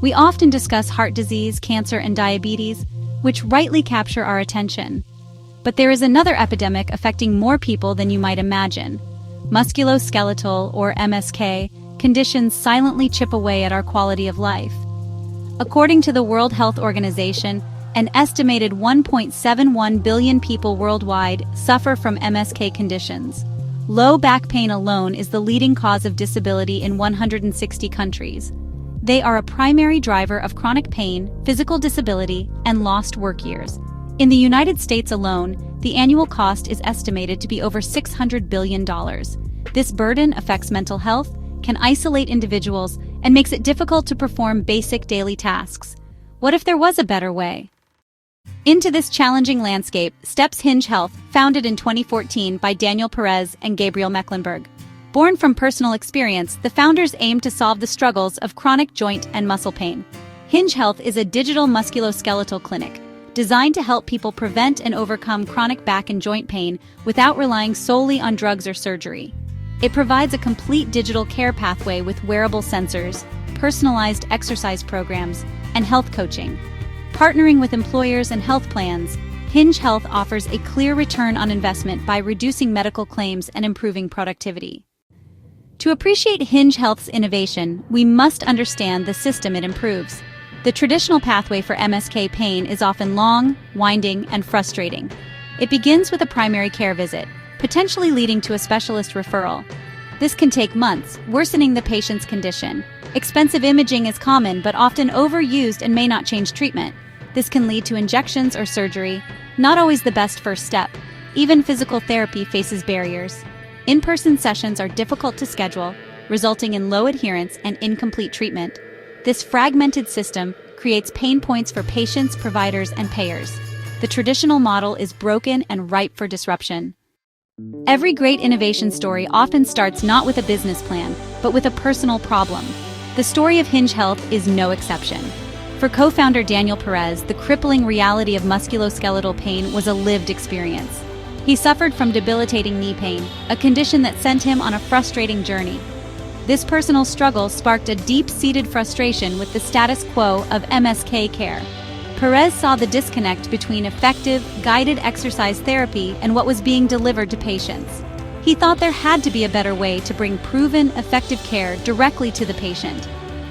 We often discuss heart disease, cancer, and diabetes, which rightly capture our attention. But there is another epidemic affecting more people than you might imagine. Musculoskeletal, or MSK, conditions silently chip away at our quality of life. According to the World Health Organization, an estimated 1.71 billion people worldwide suffer from MSK conditions. Low back pain alone is the leading cause of disability in 160 countries. They are a primary driver of chronic pain, physical disability, and lost work years. In the United States alone, the annual cost is estimated to be over $600 billion. This burden affects mental health, can isolate individuals, and makes it difficult to perform basic daily tasks. What if there was a better way? Into this challenging landscape steps Hinge Health, founded in 2014 by Daniel Perez and Gabriel Mecklenburg. Born from personal experience, the founders aim to solve the struggles of chronic joint and muscle pain. Hinge Health is a digital musculoskeletal clinic designed to help people prevent and overcome chronic back and joint pain without relying solely on drugs or surgery. It provides a complete digital care pathway with wearable sensors, personalized exercise programs, and health coaching. Partnering with employers and health plans, Hinge Health offers a clear return on investment by reducing medical claims and improving productivity. To appreciate Hinge Health's innovation, we must understand the system it improves. The traditional pathway for MSK pain is often long, winding, and frustrating. It begins with a primary care visit, potentially leading to a specialist referral. This can take months, worsening the patient's condition. Expensive imaging is common but often overused and may not change treatment. This can lead to injections or surgery, not always the best first step. Even physical therapy faces barriers. In-person sessions are difficult to schedule, resulting in low adherence and incomplete treatment. This fragmented system creates pain points for patients, providers, and payers. The traditional model is broken and ripe for disruption. Every great innovation story often starts not with a business plan, but with a personal problem. The story of Hinge Health is no exception. For co-founder Daniel Perez, the crippling reality of musculoskeletal pain was a lived experience. He suffered from debilitating knee pain, a condition that sent him on a frustrating journey. This personal struggle sparked a deep-seated frustration with the status quo of MSK care. Perez saw the disconnect between effective, guided exercise therapy and what was being delivered to patients. He thought there had to be a better way to bring proven, effective care directly to the patient.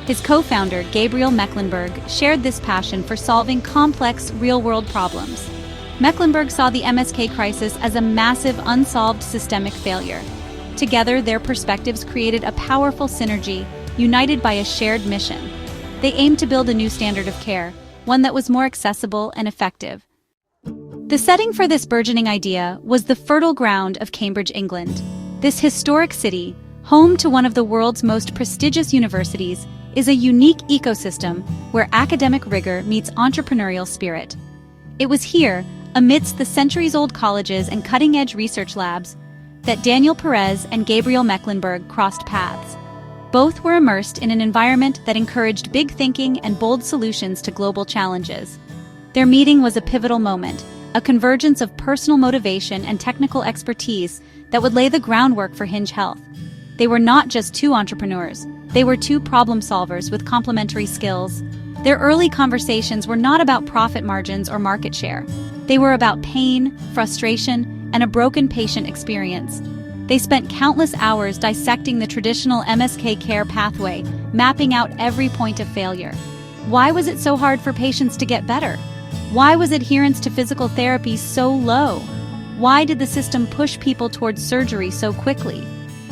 His co-founder, Gabriel Mecklenburg, shared this passion for solving complex, real-world problems. Mecklenburg saw the MSK crisis as a massive, unsolved systemic failure. Together, their perspectives created a powerful synergy, united by a shared mission. They aimed to build a new standard of care, one that was more accessible and effective. The setting for this burgeoning idea was the fertile ground of Cambridge, England. This historic city, home to one of the world's most prestigious universities, is a unique ecosystem where academic rigor meets entrepreneurial spirit. It was here, amidst the centuries-old colleges and cutting-edge research labs, that Daniel Perez and Gabriel Mecklenburg crossed paths. Both were immersed in an environment that encouraged big thinking and bold solutions to global challenges. Their meeting was a pivotal moment, a convergence of personal motivation and technical expertise that would lay the groundwork for Hinge Health. They were not just two entrepreneurs, they were two problem solvers with complementary skills. Their early conversations were not about profit margins or market share. They were about pain, frustration, and a broken patient experience. They spent countless hours dissecting the traditional MSK care pathway, mapping out every point of failure. Why was it so hard for patients to get better? Why was adherence to physical therapy so low? Why did the system push people towards surgery so quickly?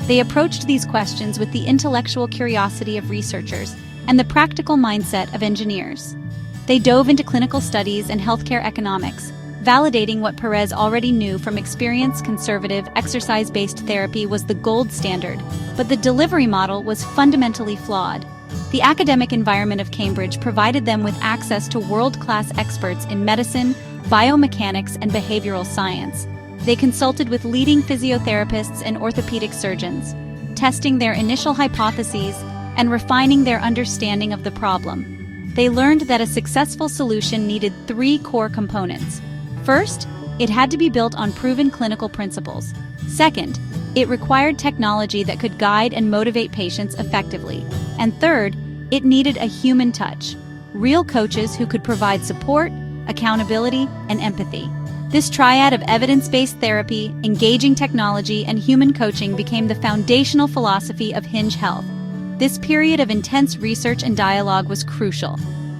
They approached these questions with the intellectual curiosity of researchers and the practical mindset of engineers. They dove into clinical studies and healthcare economics, validating what Perez already knew from experience. Conservative, exercise-based therapy was the gold standard, but the delivery model was fundamentally flawed. The academic environment of Cambridge provided them with access to world-class experts in medicine, biomechanics, and behavioral science. They consulted with leading physiotherapists and orthopedic surgeons, testing their initial hypotheses and refining their understanding of the problem. They learned that a successful solution needed three core components. First, it had to be built on proven clinical principles. Second, it required technology that could guide and motivate patients effectively. And third, It needed a human touch, real coaches who could provide support, accountability, and empathy. This triad of evidence-based therapy, engaging technology, and human coaching became the foundational philosophy of Hinge Health. This period of intense research and dialogue was crucial.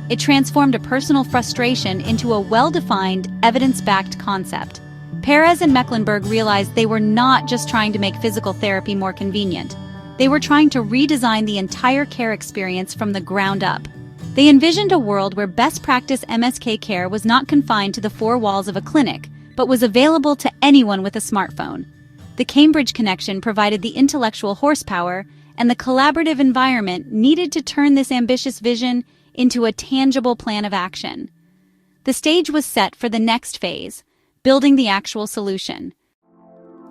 It transformed a personal frustration into a well-defined, evidence-backed concept. Perez and Mecklenburg realized they were not just trying to make physical therapy more convenient. They were trying to redesign the entire care experience from the ground up. They envisioned a world where best practice MSK care was not confined to the four walls of a clinic, but was available to anyone with a smartphone. The Cambridge connection provided the intellectual horsepower and the collaborative environment needed to turn this ambitious vision into a tangible plan of action. The stage was set for the next phase, building the actual solution.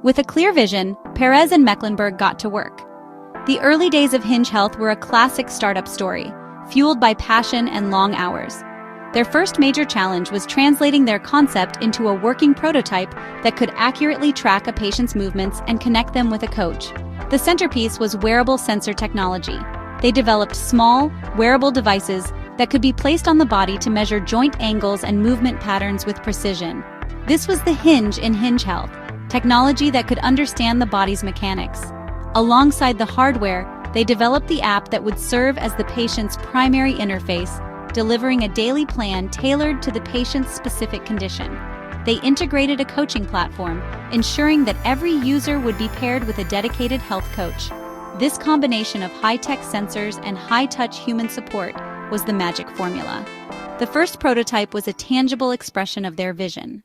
With a clear vision, Perez and Mecklenburg got to work. The early days of Hinge Health were a classic startup story, fueled by passion and long hours. Their first major challenge was translating their concept into a working prototype that could accurately track a patient's movements and connect them with a coach. The centerpiece was wearable sensor technology. They developed small, wearable devices that could be placed on the body to measure joint angles and movement patterns with precision. This was the hinge in Hinge Health, technology that could understand the body's mechanics. Alongside the hardware, they developed the app that would serve as the patient's primary interface, delivering a daily plan tailored to the patient's specific condition. They integrated a coaching platform, ensuring that every user would be paired with a dedicated health coach. This combination of high-tech sensors and high-touch human support was the magic formula. The first prototype was a tangible expression of their vision.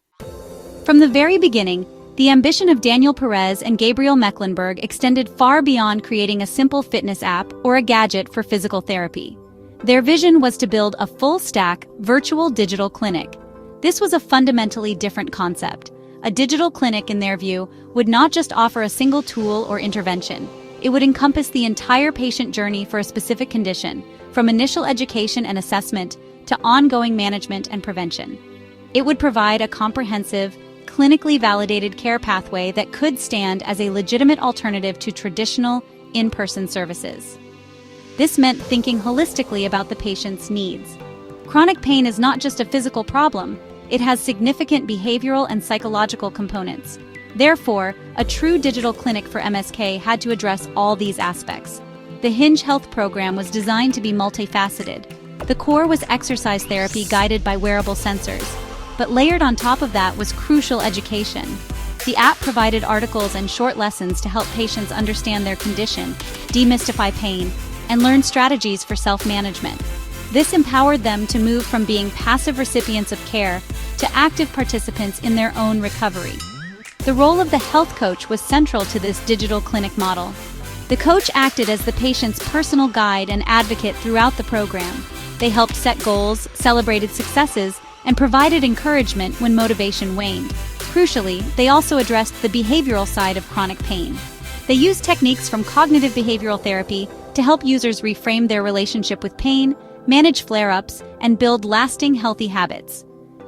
From the very beginning, the ambition of Daniel Perez and Gabriel Mecklenburg extended far beyond creating a simple fitness app or a gadget for physical therapy. Their vision was to build a full-stack, virtual digital clinic. This was a fundamentally different concept. A digital clinic, in their view, would not just offer a single tool or intervention. It would encompass the entire patient journey for a specific condition, from initial education and assessment to ongoing management and prevention. It would provide a comprehensive, clinically validated care pathway that could stand as a legitimate alternative to traditional, in-person services. This meant thinking holistically about the patient's needs. Chronic pain is not just a physical problem, it has significant behavioral and psychological components. Therefore, a true digital clinic for MSK had to address all these aspects. The Hinge Health program was designed to be multifaceted. The core was exercise therapy guided by wearable sensors, but layered on top of that was crucial education. The app provided articles and short lessons to help patients understand their condition, demystify pain, and learn strategies for self-management. This empowered them to move from being passive recipients of care to active participants in their own recovery. The role of the health coach was central to this digital clinic model. The coach acted as the patient's personal guide and advocate throughout the program. They helped set goals, celebrated successes, and provided encouragement when motivation waned. Crucially, they also addressed the behavioral side of chronic pain. They used techniques from cognitive behavioral therapy to help users reframe their relationship with pain, manage flare-ups, and build lasting healthy habits.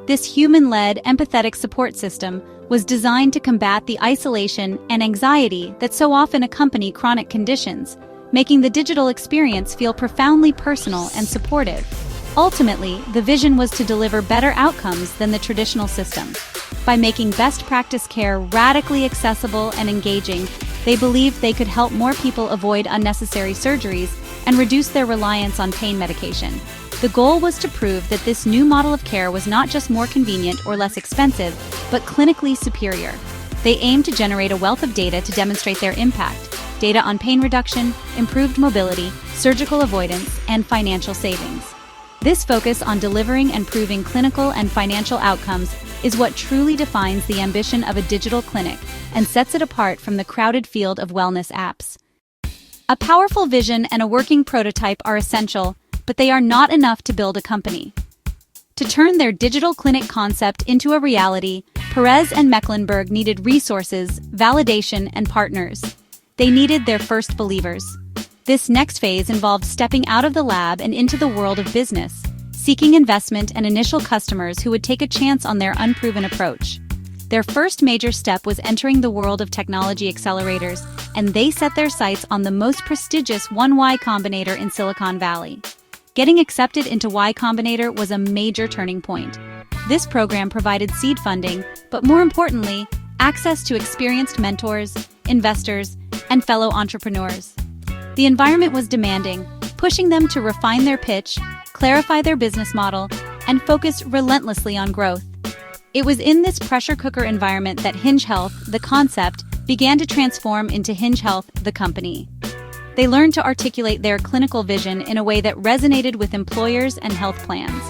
This human-led, empathetic support system was designed to combat the isolation and anxiety that so often accompany chronic conditions, making the digital experience feel profoundly personal and supportive. Ultimately, the vision was to deliver better outcomes than the traditional system. By making best practice care radically accessible and engaging, they believed they could help more people avoid unnecessary surgeries and reduce their reliance on pain medication. The goal was to prove that this new model of care was not just more convenient or less expensive, but clinically superior. They aimed to generate a wealth of data to demonstrate their impact: data on pain reduction, improved mobility, surgical avoidance, and financial savings. This focus on delivering and proving clinical and financial outcomes is what truly defines the ambition of a digital clinic and sets it apart from the crowded field of wellness apps. A powerful vision and a working prototype are essential, but they are not enough to build a company. To turn their digital clinic concept into a reality, Perez and Mecklenburg needed resources, validation, and partners. They needed their first believers. This next phase involved stepping out of the lab and into the world of business, seeking investment and initial customers who would take a chance on their unproven approach. Their first major step was entering the world of technology accelerators, and they set their sights on the most prestigious 1Y Combinator in Silicon Valley. Getting accepted into Y Combinator was a major turning point. This program provided seed funding, but more importantly, access to experienced mentors, investors, and fellow entrepreneurs. The environment was demanding, pushing them to refine their pitch, clarify their business model, and focus relentlessly on growth. It was in this pressure cooker environment that Hinge Health, the concept, began to transform into Hinge Health, the company. They learned to articulate their clinical vision in a way that resonated with employers and health plans,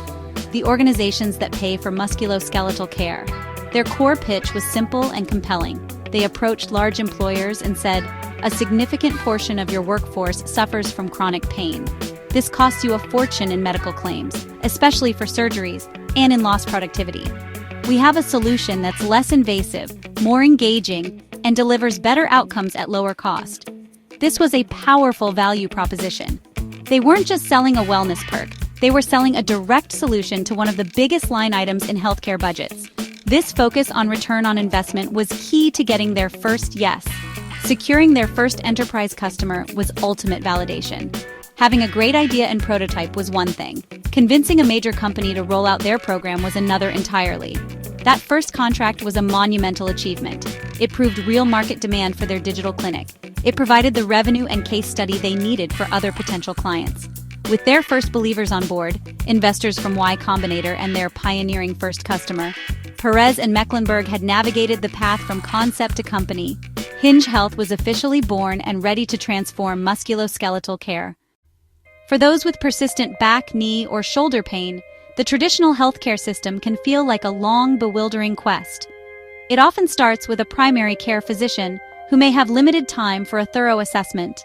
the organizations that pay for musculoskeletal care. Their core pitch was simple and compelling. They approached large employers and said, "A significant portion of your workforce suffers from chronic pain. This costs you a fortune in medical claims, especially for surgeries, and in lost productivity. We have a solution that's less invasive, more engaging, and delivers better outcomes at lower cost." This was a powerful value proposition. They weren't just selling a wellness perk, they were selling a direct solution to one of the biggest line items in healthcare budgets. This focus on return on investment was key to getting their first yes. Securing their first enterprise customer was ultimate validation. Having a great idea and prototype was one thing. Convincing a major company to roll out their program was another entirely. That first contract was a monumental achievement. It proved real market demand for their digital clinic. It provided the revenue and case study they needed for other potential clients. With their first believers on board, investors from Y Combinator and their pioneering first customer, Perez and Mecklenburg had navigated the path from concept to company. Hinge Health was officially born and ready to transform musculoskeletal care. For those with persistent back, knee, or shoulder pain, the traditional healthcare system can feel like a long, bewildering quest. It often starts with a primary care physician who may have limited time for a thorough assessment.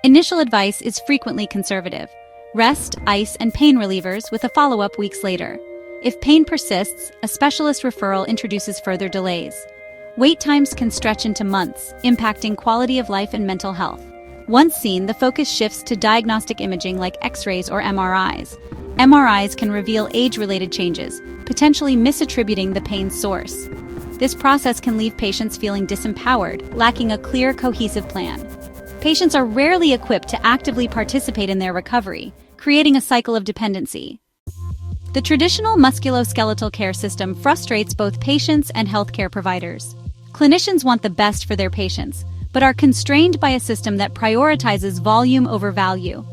Initial advice is frequently conservative: rest, ice, and pain relievers with a follow-up weeks later. If pain persists, a specialist referral introduces further delays. Wait times can stretch into months, impacting quality of life and mental health. Once seen, the focus shifts to diagnostic imaging like X-rays or MRIs. MRIs can reveal age-related changes, potentially misattributing the pain's source. This process can leave patients feeling disempowered, lacking a clear, cohesive plan. Patients are rarely equipped to actively participate in their recovery, creating a cycle of dependency. The traditional musculoskeletal care system frustrates both patients and healthcare providers. Clinicians want the best for their patients, but are constrained by a system that prioritizes volume over value.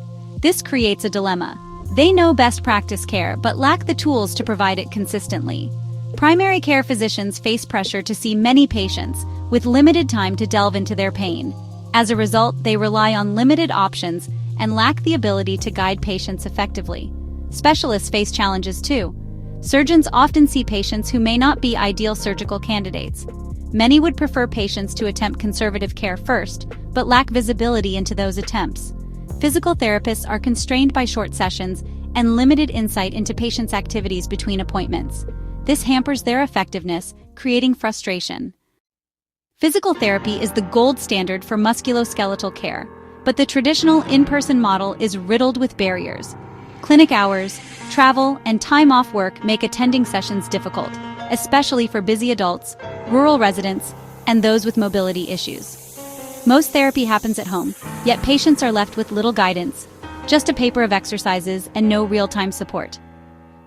This creates a dilemma. They know best practice care, but lack the tools to provide it consistently. Primary care physicians face pressure to see many patients, with limited time to delve into their pain. As a result, they rely on limited options and lack the ability to guide patients effectively. Specialists face challenges too. Surgeons often see patients who may not be ideal surgical candidates. Many would prefer patients to attempt conservative care first, but lack visibility into those attempts. Physical therapists are constrained by short sessions and limited insight into patients' activities between appointments. This hampers their effectiveness, creating frustration. Physical therapy is the gold standard for musculoskeletal care, but the traditional in-person model is riddled with barriers. Clinic hours, travel, and time off work make attending sessions difficult, especially for busy adults, rural residents, and those with mobility issues. Most therapy happens at home, yet patients are left with little guidance, just a paper of exercises and no real-time support.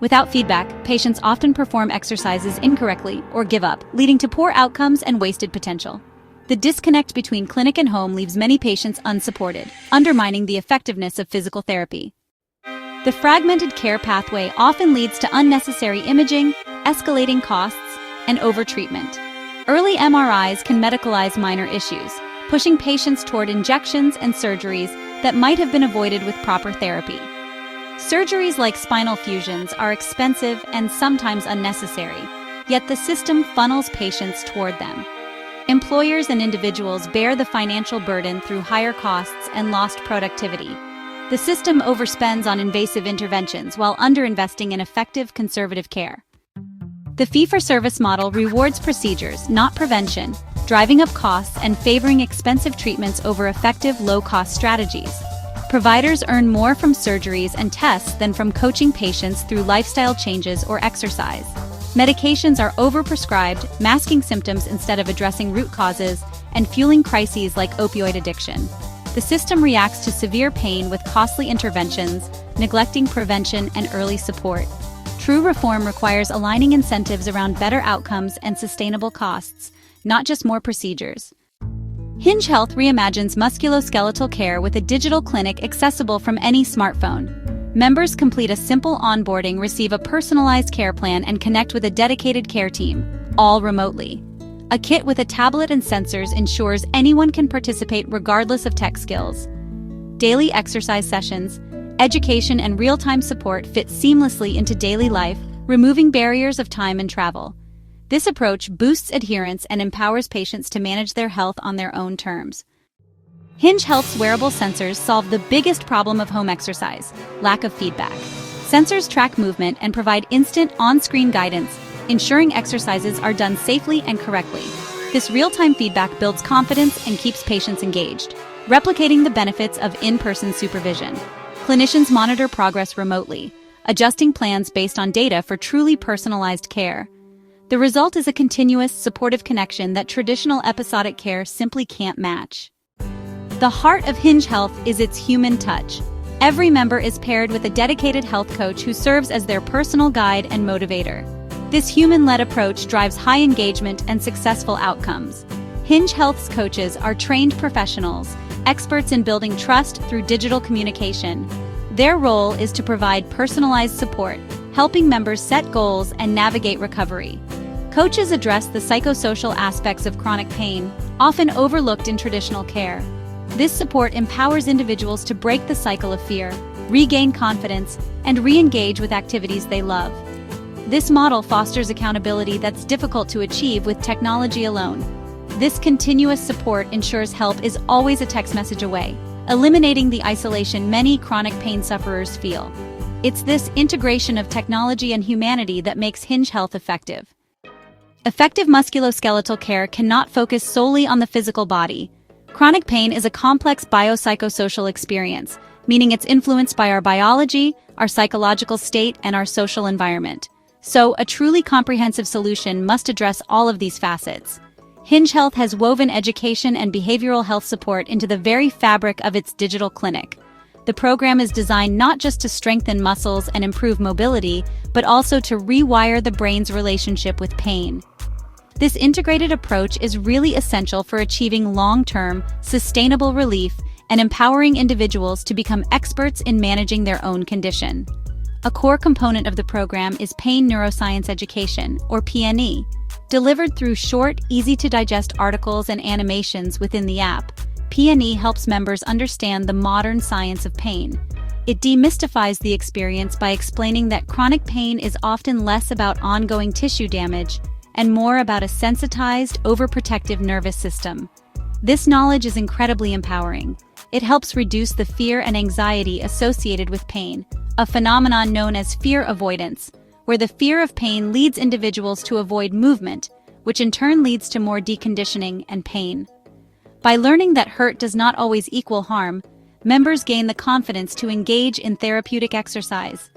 Without feedback, patients often perform exercises incorrectly or give up, leading to poor outcomes and wasted potential. The disconnect between clinic and home leaves many patients unsupported, undermining the effectiveness of physical therapy. The fragmented care pathway often leads to unnecessary imaging, escalating costs, and overtreatment. Early MRIs can medicalize minor issues, pushing patients toward injections and surgeries that might have been avoided with proper therapy. Surgeries like spinal fusions are expensive and sometimes unnecessary, yet the system funnels patients toward them. Employers and individuals bear the financial burden through higher costs and lost productivity. The system overspends on invasive interventions while underinvesting in effective conservative care. The fee-for-service model rewards procedures, not prevention, driving up costs and favoring expensive treatments over effective low-cost strategies. Providers earn more from surgeries and tests than from coaching patients through lifestyle changes or exercise. Medications are overprescribed, masking symptoms instead of addressing root causes, and fueling crises like opioid addiction. The system reacts to severe pain with costly interventions, neglecting prevention and early support. True reform requires aligning incentives around better outcomes and sustainable costs, not just more procedures. Hinge Health reimagines musculoskeletal care with a digital clinic accessible from any smartphone. Members complete a simple onboarding, receive a personalized care plan, and connect with a dedicated care team, all remotely. A kit with a tablet and sensors ensures anyone can participate regardless of tech skills. Daily exercise sessions, education, and real-time support fit seamlessly into daily life, removing barriers of time and travel. This approach boosts adherence and empowers patients to manage their health on their own terms. Hinge Health's wearable sensors solve the biggest problem of home exercise: lack of feedback. Sensors track movement and provide instant on-screen guidance, ensuring exercises are done safely and correctly. This real-time feedback builds confidence and keeps patients engaged, replicating the benefits of in-person supervision. Clinicians monitor progress remotely, adjusting plans based on data for truly personalized care. The result is a continuous, supportive connection that traditional episodic care simply can't match. The heart of Hinge Health is its human touch. Every member is paired with a dedicated health coach who serves as their personal guide and motivator. This human-led approach drives high engagement and successful outcomes. Hinge Health's coaches are trained professionals, experts in building trust through digital communication. Their role is to provide personalized support, helping members set goals and navigate recovery. Coaches address the psychosocial aspects of chronic pain, often overlooked in traditional care. This support empowers individuals to break the cycle of fear, regain confidence, and re-engage with activities they love. This model fosters accountability that's difficult to achieve with technology alone. This continuous support ensures help is always a text message away, eliminating the isolation many chronic pain sufferers feel. It's this integration of technology and humanity that makes Hinge Health effective. Effective musculoskeletal care cannot focus solely on the physical body. Chronic pain is a complex biopsychosocial experience, meaning it's influenced by our biology, our psychological state, and our social environment. So, a truly comprehensive solution must address all of these facets. Hinge Health has woven education and behavioral health support into the very fabric of its digital clinic. The program is designed not just to strengthen muscles and improve mobility, but also to rewire the brain's relationship with pain. This integrated approach is really essential for achieving long-term, sustainable relief and empowering individuals to become experts in managing their own condition. A core component of the program is pain neuroscience education, or PNE. Delivered through short, easy-to-digest articles and animations within the app, PNE helps members understand the modern science of pain. It demystifies the experience by explaining that chronic pain is often less about ongoing tissue damage and more about a sensitized, overprotective nervous system. This knowledge is incredibly empowering. It helps reduce the fear and anxiety associated with pain, a phenomenon known as fear avoidance, where the fear of pain leads individuals to avoid movement, which in turn leads to more deconditioning and pain. By learning that hurt does not always equal harm, members gain the confidence to engage in therapeutic exercise.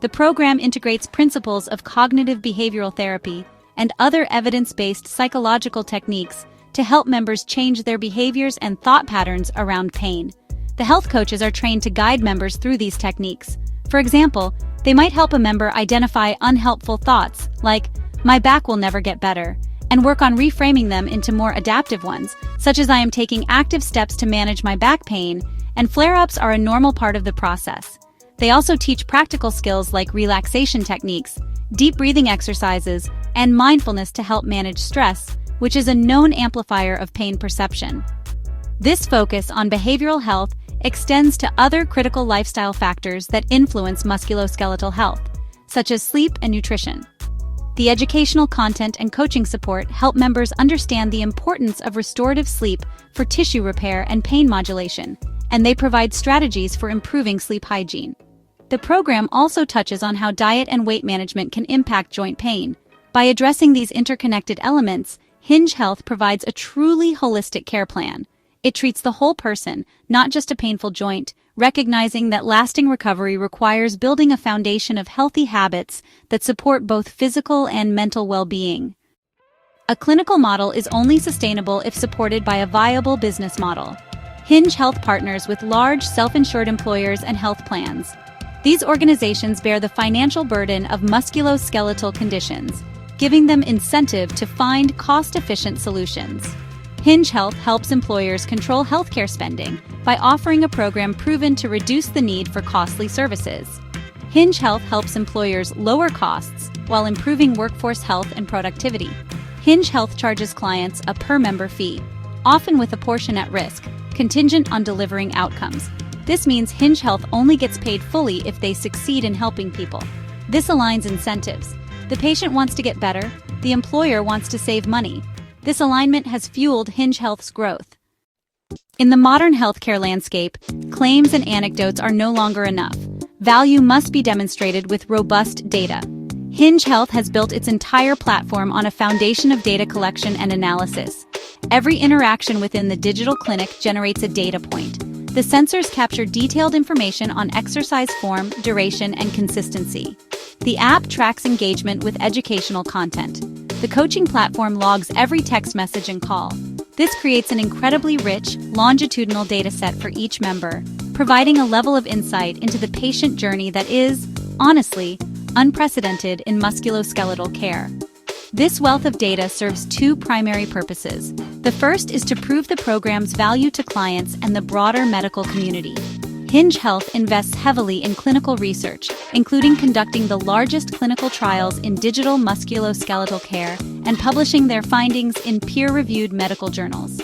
The program integrates principles of cognitive behavioral therapy and other evidence-based psychological techniques to help members change their behaviors and thought patterns around pain. The health coaches are trained to guide members through these techniques. For example, they might help a member identify unhelpful thoughts, like, "My back will never get better," and work on reframing them into more adaptive ones, such as "I am taking active steps to manage my back pain," and flare-ups are a normal part of the process. They also teach practical skills like relaxation techniques, deep breathing exercises, and mindfulness to help manage stress, which is a known amplifier of pain perception. This focus on behavioral health extends to other critical lifestyle factors that influence musculoskeletal health, such as sleep and nutrition. The educational content and coaching support help members understand the importance of restorative sleep for tissue repair and pain modulation, and they provide strategies for improving sleep hygiene. The program also touches on how diet and weight management can impact joint pain. By addressing these interconnected elements, Hinge Health provides a truly holistic care plan. It treats the whole person, not just a painful joint, recognizing that lasting recovery requires building a foundation of healthy habits that support both physical and mental well-being. A clinical model is only sustainable if supported by a viable business model. Hinge Health partners with large self-insured employers and health plans. These organizations bear the financial burden of musculoskeletal conditions, giving them incentive to find cost-efficient solutions. Hinge Health helps employers control healthcare spending by offering a program proven to reduce the need for costly services. Hinge Health helps employers lower costs while improving workforce health and productivity. Hinge Health charges clients a per-member fee, often with a portion at risk, contingent on delivering outcomes. This means Hinge Health only gets paid fully if they succeed in helping people. This aligns incentives. The patient wants to get better, the employer wants to save money. This alignment has fueled Hinge Health's growth. In the modern healthcare landscape, claims and anecdotes are no longer enough. Value must be demonstrated with robust data. Hinge Health has built its entire platform on a foundation of data collection and analysis. Every interaction within the digital clinic generates a data point. The sensors capture detailed information on exercise form, duration, and consistency. The app tracks engagement with educational content. The coaching platform logs every text message and call. This creates an incredibly rich, longitudinal data set for each member, providing a level of insight into the patient journey that is, honestly, unprecedented in musculoskeletal care. This wealth of data serves two primary purposes. The first is to prove the program's value to clients and the broader medical community. Hinge Health invests heavily in clinical research, including conducting the largest clinical trials in digital musculoskeletal care and publishing their findings in peer-reviewed medical journals.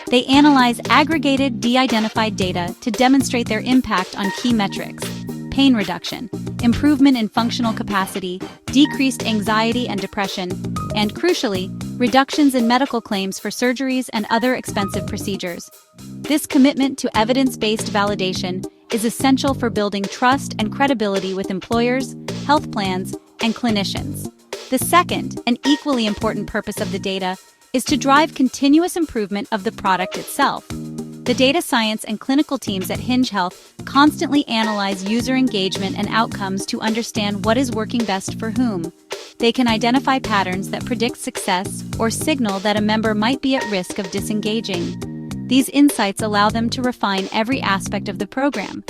They analyze aggregated, de-identified data to demonstrate their impact on key metrics: pain reduction, improvement in functional capacity, decreased anxiety and depression, and, crucially, reductions in medical claims for surgeries and other expensive procedures. This commitment to evidence-based validation is essential for building trust and credibility with employers, health plans, and clinicians. The second, and equally important purpose of the data, is to drive continuous improvement of the product itself. The data science and clinical teams at Hinge Health constantly analyze user engagement and outcomes to understand what is working best for whom. They can identify patterns that predict success or signal that a member might be at risk of disengaging. These insights allow them to refine every aspect of the program.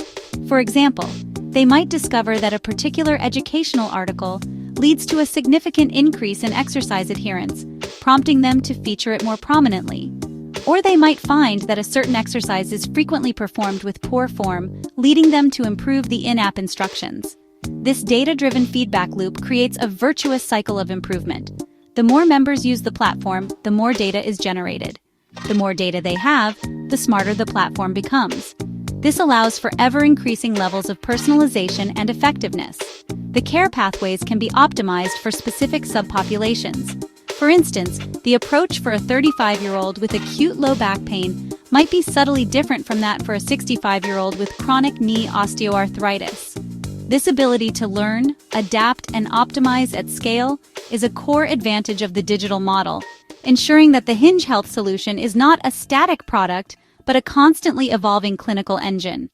For example, they might discover that a particular educational article leads to a significant increase in exercise adherence, prompting them to feature it more prominently. Or they might find that a certain exercise is frequently performed with poor form, leading them to improve the in-app instructions. This data-driven feedback loop creates a virtuous cycle of improvement. The more members use the platform, the more data is generated. The more data they have, the smarter the platform becomes. This allows for ever-increasing levels of personalization and effectiveness. The care pathways can be optimized for specific subpopulations. For instance, the approach for a 35-year-old with acute low back pain might be subtly different from that for a 65-year-old with chronic knee osteoarthritis. This ability to learn, adapt, and optimize at scale is a core advantage of the digital model, ensuring that the Hinge Health solution is not a static product, but a constantly evolving clinical engine.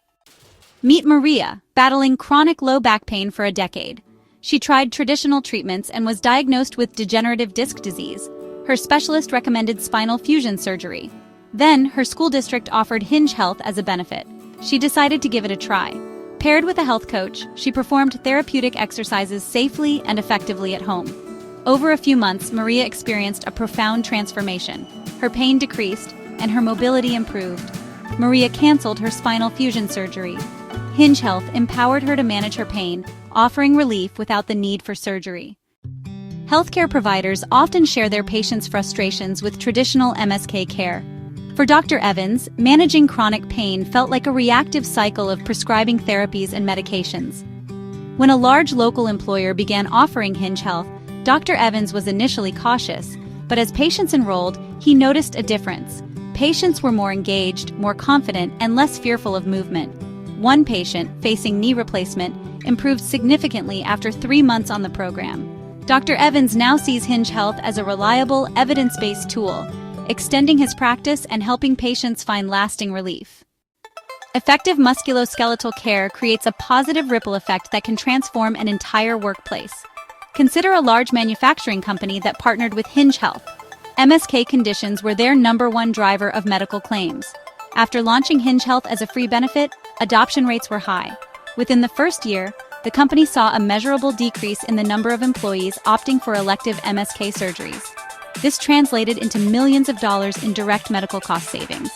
Meet Maria, battling chronic low back pain for a decade. She tried traditional treatments and was diagnosed with degenerative disc disease. Her specialist recommended spinal fusion surgery. Then, her school district offered Hinge Health as a benefit. She decided to give it a try. Paired with a health coach, she performed therapeutic exercises safely and effectively at home. Over a few months, Maria experienced a profound transformation. Her pain decreased, and her mobility improved. Maria canceled her spinal fusion surgery. Hinge Health empowered her to manage her pain, offering relief without the need for surgery. Healthcare providers often share their patients' frustrations with traditional MSK care. For Dr. Evans, managing chronic pain felt like a reactive cycle of prescribing therapies and medications. When a large local employer began offering Hinge Health, Dr. Evans was initially cautious, but as patients enrolled, he noticed a difference. Patients were more engaged, more confident, and less fearful of movement. One patient, facing knee replacement, improved significantly after 3 months on the program. Dr. Evans now sees Hinge Health as a reliable, evidence-based tool, extending his practice and helping patients find lasting relief. Effective musculoskeletal care creates a positive ripple effect that can transform an entire workplace. Consider a large manufacturing company that partnered with Hinge Health. MSK conditions were their #1 driver of medical claims. After launching Hinge Health as a free benefit, adoption rates were high. Within the first year, the company saw a measurable decrease in the number of employees opting for elective MSK surgeries. This translated into millions of dollars in direct medical cost savings.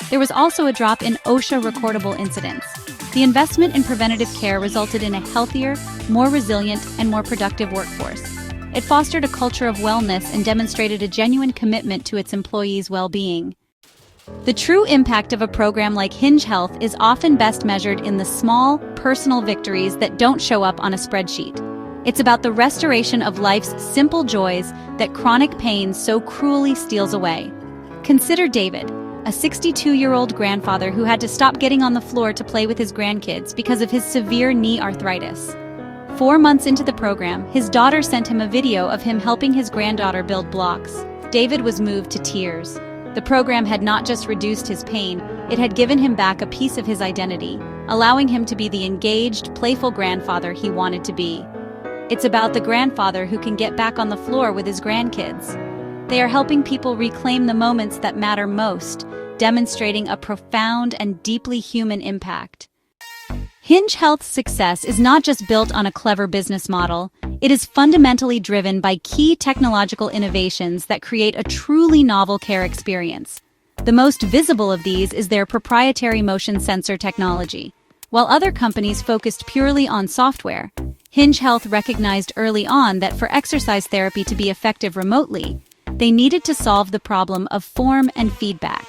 There was also a drop in OSHA recordable incidents. The investment in preventative care resulted in a healthier, more resilient, and more productive workforce. It fostered a culture of wellness and demonstrated a genuine commitment to its employees' well-being. The true impact of a program like Hinge Health is often best measured in the small, personal victories that don't show up on a spreadsheet. It's about the restoration of life's simple joys that chronic pain so cruelly steals away. Consider David, a 62-year-old grandfather who had to stop getting on the floor to play with his grandkids because of his severe knee arthritis. 4 months into the program, his daughter sent him a video of him helping his granddaughter build blocks. David was moved to tears. The program had not just reduced his pain, it had given him back a piece of his identity, allowing him to be the engaged, playful grandfather he wanted to be. It's about the grandfather who can get back on the floor with his grandkids. They are helping people reclaim the moments that matter most, demonstrating a profound and deeply human impact. Hinge Health's success is not just built on a clever business model, it is fundamentally driven by key technological innovations that create a truly novel care experience. The most visible of these is their proprietary motion sensor technology. While other companies focused purely on software, Hinge Health recognized early on that for exercise therapy to be effective remotely, they needed to solve the problem of form and feedback.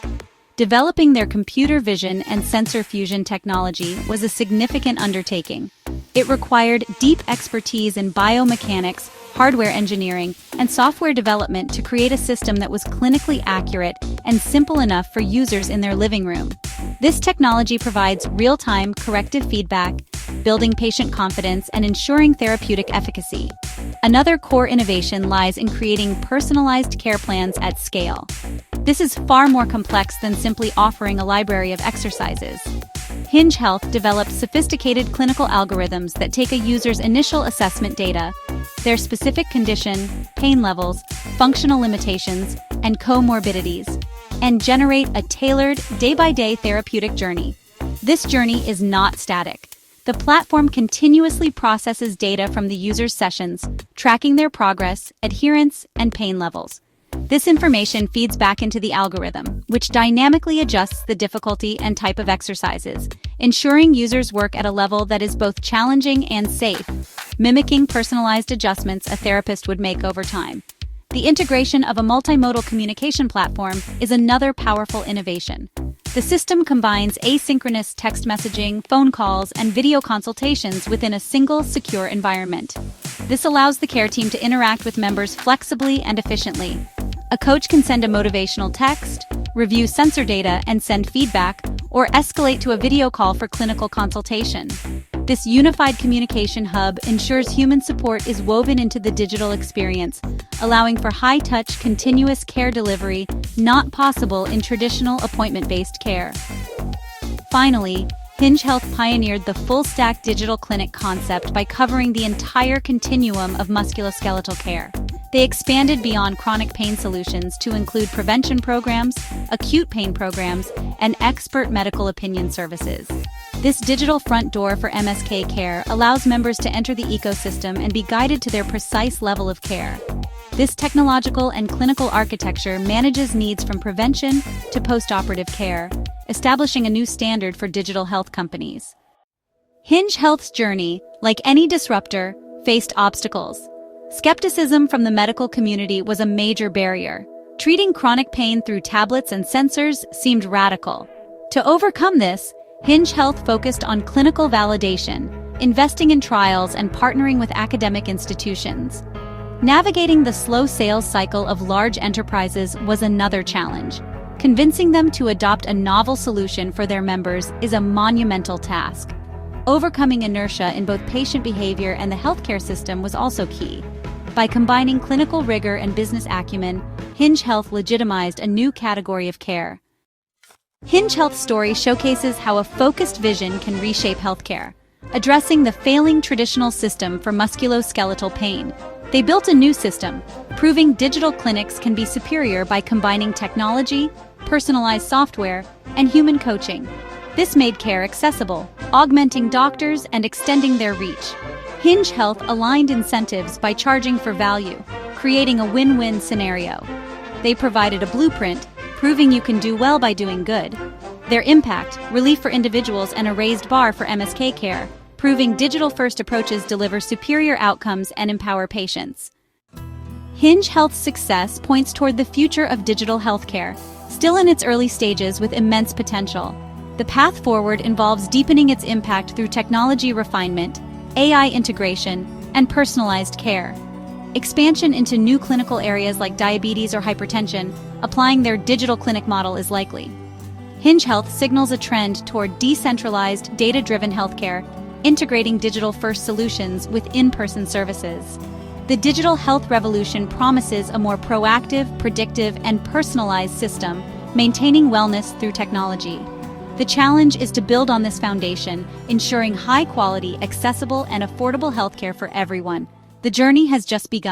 Developing their computer vision and sensor fusion technology was a significant undertaking. It required deep expertise in biomechanics, hardware engineering, and software development to create a system that was clinically accurate and simple enough for users in their living room. This technology provides real-time corrective feedback, building patient confidence and ensuring therapeutic efficacy. Another core innovation lies in creating personalized care plans at scale. This is far more complex than simply offering a library of exercises. Hinge Health develops sophisticated clinical algorithms that take a user's initial assessment data, their specific condition, pain levels, functional limitations, and comorbidities, and generate a tailored, day-by-day therapeutic journey. This journey is not static. The platform continuously processes data from the user's sessions, tracking their progress, adherence, and pain levels. This information feeds back into the algorithm, which dynamically adjusts the difficulty and type of exercises, ensuring users work at a level that is both challenging and safe, mimicking personalized adjustments a therapist would make over time. The integration of a multimodal communication platform is another powerful innovation. The system combines asynchronous text messaging, phone calls, and video consultations within a single, secure environment. This allows the care team to interact with members flexibly and efficiently. A coach can send a motivational text, review sensor data and send feedback, or escalate to a video call for clinical consultation. This unified communication hub ensures human support is woven into the digital experience, allowing for high-touch, continuous care delivery not possible in traditional appointment-based care. Finally, Hinge Health pioneered the full-stack digital clinic concept by covering the entire continuum of musculoskeletal care. They expanded beyond chronic pain solutions to include prevention programs, acute pain programs, and expert medical opinion services. This digital front door for MSK care allows members to enter the ecosystem and be guided to their precise level of care. This technological and clinical architecture manages needs from prevention to post-operative care, establishing a new standard for digital health companies. Hinge Health's journey, like any disruptor, faced obstacles. Skepticism from the medical community was a major barrier. Treating chronic pain through tablets and sensors seemed radical. To overcome this, Hinge Health focused on clinical validation, investing in trials and partnering with academic institutions. Navigating the slow sales cycle of large enterprises was another challenge. Convincing them to adopt a novel solution for their members is a monumental task. Overcoming inertia in both patient behavior and the healthcare system was also key. By combining clinical rigor and business acumen, Hinge Health legitimized a new category of care. Hinge Health's story showcases how a focused vision can reshape healthcare, addressing the failing traditional system for musculoskeletal pain. They built a new system, proving digital clinics can be superior by combining technology, personalized software, and human coaching. This made care accessible, augmenting doctors and extending their reach. Hinge Health aligned incentives by charging for value, creating a win-win scenario. They provided a blueprint, proving you can do well by doing good. Their impact, relief for individuals and a raised bar for MSK care, proving digital-first approaches deliver superior outcomes and empower patients. Hinge Health's success points toward the future of digital healthcare, still in its early stages with immense potential. The path forward involves deepening its impact through technology refinement, AI integration, and personalized care. Expansion into new clinical areas like diabetes or hypertension, applying their digital clinic model is likely. Hinge Health signals a trend toward decentralized, data-driven healthcare, integrating digital-first solutions with in-person services. The digital health revolution promises a more proactive, predictive, and personalized system, maintaining wellness through technology. The challenge is to build on this foundation, ensuring high-quality, accessible, and affordable healthcare for everyone. The journey has just begun.